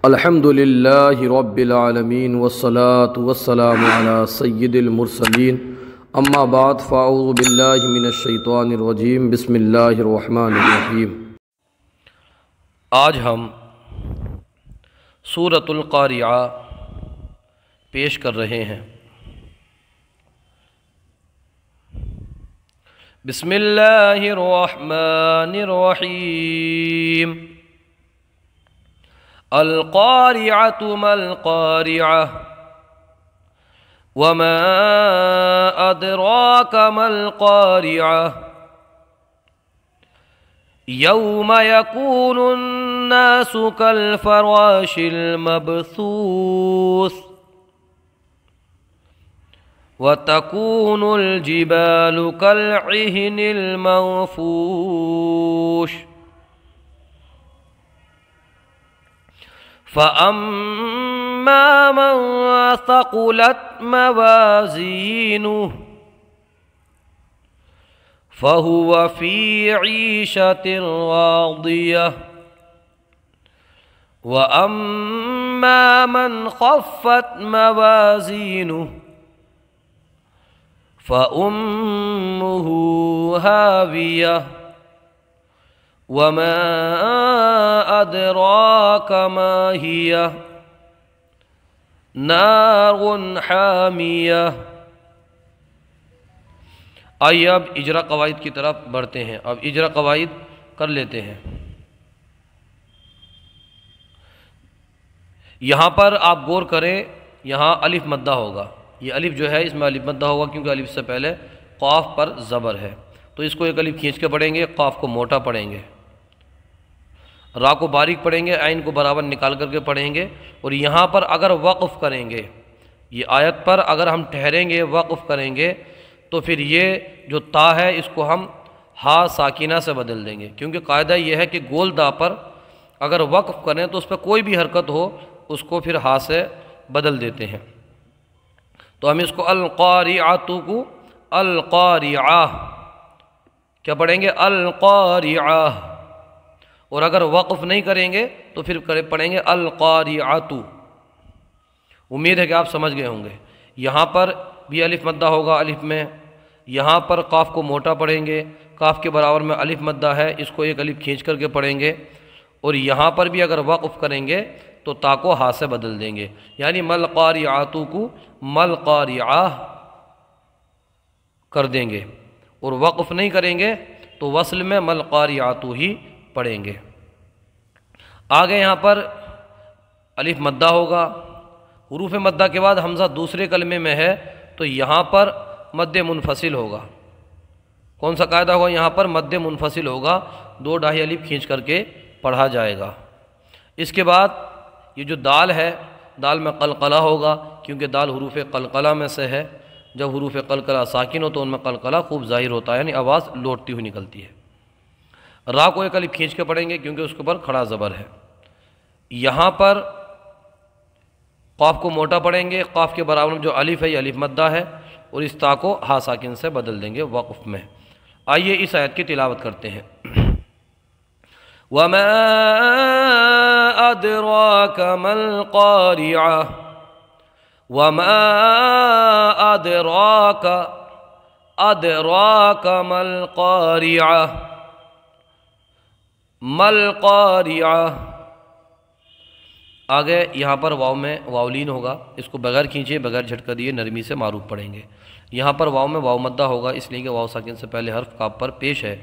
الحمدللہ رب العالمین والصلاة والسلام علی سید المرسلین اما بعد فاعوذ باللہ من الشیطان الرجیم بسم اللہ الرحمن الرحیم۔ آج ہم سورۃ القاریعہ پیش کر رہے ہیں۔ بسم اللہ الرحمن الرحیم۔ القارعۃ ما القارعۃ وما ادراک ما القارعۃ یوم یکون الناس کالفراش المبثوث وتكون الجبال كالعهن المنفوش فأما من ثقلت موازينه فهو في عيشة راضية وأما من خفت موازينه فأمه هاوية وما أدراك ما هي نار حامية۔ آئیے اب اجرا قواعد کی طرف بڑھتے ہیں۔ اب اجرا قواعد کر لیتے ہیں۔ یہاں پر آپ غور کریں، یہاں الف مدہ ہوگا۔ یہ الف جو ہے اس میں الف مدہ ہوگا کیونکہ الف سے پہلے قاف پر زبر ہے، تو اس کو ایک الف کھینچ کے پڑھیں گے، قاف کو موٹا پڑھیں گے، را کو باریک پڑھیں گے، عین کو برابر نکال کر کے پڑھیں گے۔ اور یہاں پر اگر وقف کریں گے، یہ آیت پر اگر ہم ٹھہریں گے، وقف کریں گے، تو پھر یہ جو تا ہے اس کو ہم ہا ساکینہ سے بدل دیں گے، کیونکہ قاعدہ یہ ہے کہ گول دا پر اگر وقف کریں تو اس پہ کوئی بھی حرکت ہو اس کو پھر ہا سے بدل دیتے ہیں۔ تو ہم اس کو القاریعۃ کو القاریعہ کیا پڑھیں گے؟ القاریعہ۔ اور اگر وقف نہیں کریں گے تو پھر پڑھیں گے القاریعۃ۔ امید ہے کہ آپ سمجھ گئے ہوں گے۔ یہاں پر بھی الف مدہ ہوگا الف میں، یہاں پر قاف کو موٹا پڑھیں گے، قاف کے برابر میں الف مدہ ہے، اس کو ایک الف کھینچ کر کے پڑھیں گے، اور یہاں پر بھی اگر وقف کریں گے تو تا کو ہا سے بدل دیں گے، یعنی مل قاریعۃ کو مل قاریعہ کر دیں گے۔ اور وقف نہیں کریں گے تو وصل میں مل قاریعۃ ہی پڑھیں گے۔ آگے یہاں پر الف مدہ ہوگا، حروف مدہ کے بعد حمزہ دوسرے کلمے میں ہے تو یہاں پر مد منفصل ہوگا۔ کون سا قاعدہ ہوگا؟ یہاں پر مد منفصل ہوگا، دو ڈاہی الف کھینچ کر کے پڑھا جائے گا۔ اس کے بعد یہ جو دال ہے، دال میں قلقلہ ہوگا کیونکہ دال حروف قلقلہ میں سے ہے۔ جب حروف قلقلہ ساکن ہو تو ان میں قلقلہ خوب ظاہر ہوتا ہے، یعنی آواز لوٹتی ہوئی نکلتی ہے۔ را کو ایک الف کھینچ کے پڑھیں گے کیونکہ اس کے اوپر کھڑا زبر ہے۔ یہاں پر قاف کو موٹا پڑھیں گے، قاف کے برابر میں جو الف ہے یہ الف مدہ ہے، اور اس تا کو ہا ساکن سے بدل دیں گے وقف میں۔ آئیے اس آیت کی تلاوت کرتے ہیں۔ وَمَا أَدْرَاكَ مَا الْقَارِعَةُ وَمَا أَدْرَاكَ مَا الْقَارِعَةُ ما القاریعہ۔ آگے یہاں پر واو میں واولین ہوگا، اس کو بغیر کھینچے بغیر جھٹکا دیے نرمی سے معروف پڑھیں گے۔ یہاں پر واو میں واو مدہ ہوگا اس لیے کہ واو ساکن سے پہلے حرف کاف پر پیش ہے،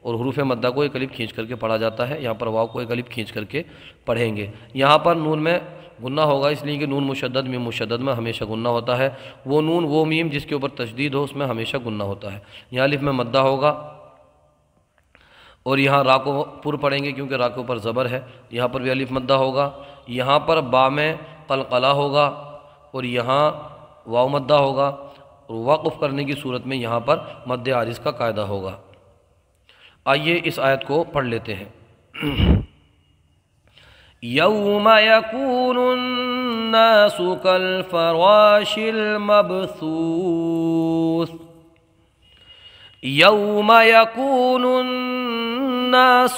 اور حروف مدہ کو ایک الف کھینچ کر کے پڑھا جاتا ہے، یہاں پر واو کو ایک الف کھینچ کر کے پڑھیں گے۔ یہاں پر نون میں غنہ ہوگا اس لیے کہ نون مشدد میم مشدد میں ہمیشہ غنہ ہوتا ہے، وہ نون وہ میم جس کے اوپر تشدید ہو اس میں ہمیشہ غنہ ہوتا ہے۔ یہاں الف میں مدہ ہوگا، اور یہاں را کو پر پڑھیں گے کیونکہ را کے اوپر زبر ہے، یہاں پر بھی الف مدہ ہوگا۔ یہاں پر با میں قلقلہ ہوگا، اور یہاں واو مدہ ہوگا، اور وقف کرنے کی صورت میں یہاں پر مد عارض کا قاعدہ ہوگا۔ آئیے اس آیت کو پڑھ لیتے ہیں۔ یوم یکون الناس کالفراش المبثوث یوم یکون الناس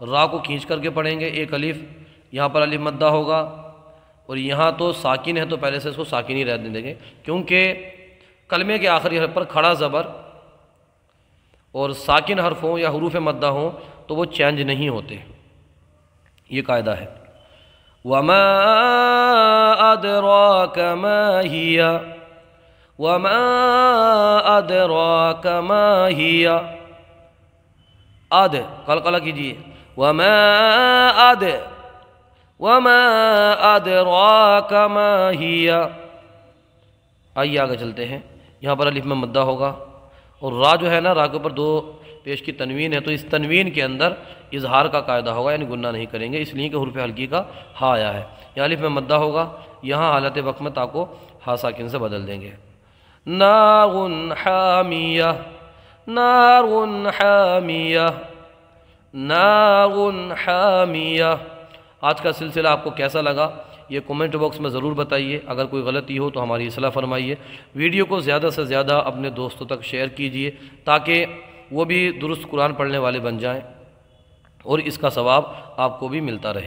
را کو کھینچ کر کے پڑھیں گے، ایک الف یہاں پر الف مدہ ہوگا، اور یہاں تو ساکن ہے تو پہلے سے اس کو ساکن ہی رہنے دیں گے، کیونکہ کلمے کے آخری حرف پر کھڑا زبر اور ساکن حرف ہوں یا حروف مدہ ہوں تو وہ چینج نہیں ہوتے، یہ قاعدہ ہے۔ وَمَا أَدْرَاكَ مَا هِيَ وَمَا أَدْرَاكَ مَا هِيَ، قلقلہ کیجیے، وَمَا أَدْرَاكَ مَا هِيَ۔ آئیے آگے چلتے ہیں، یہاں پر الف میں مدہ ہوگا، اور را جو ہے نا، را کے اوپر دو پیش کی تنوین ہے، تو اس تنوین کے اندر اظہار کا قاعدہ ہوگا، یعنی گنہ نہیں کریں گے، اس لیے کہ حروف حلقی کا ہا آیا ہے۔ یہاں الف میں مدہ ہوگا، یہاں حالت وقت میں تا کو ہا ساکن سے بدل دیں گے۔ نار حامیہ، نار حامیہ، نار حامیہ۔ آج کا سلسلہ آپ کو کیسا لگا یہ کومنٹ باکس میں ضرور بتائیے، اگر کوئی غلطی ہو تو ہماری اصلاح فرمائیے۔ ویڈیو کو زیادہ سے زیادہ اپنے دوستوں تک شیئر کیجیے تاکہ وہ بھی درست قرآن پڑھنے والے بن جائیں اور اس کا ثواب آپ کو بھی ملتا رہے۔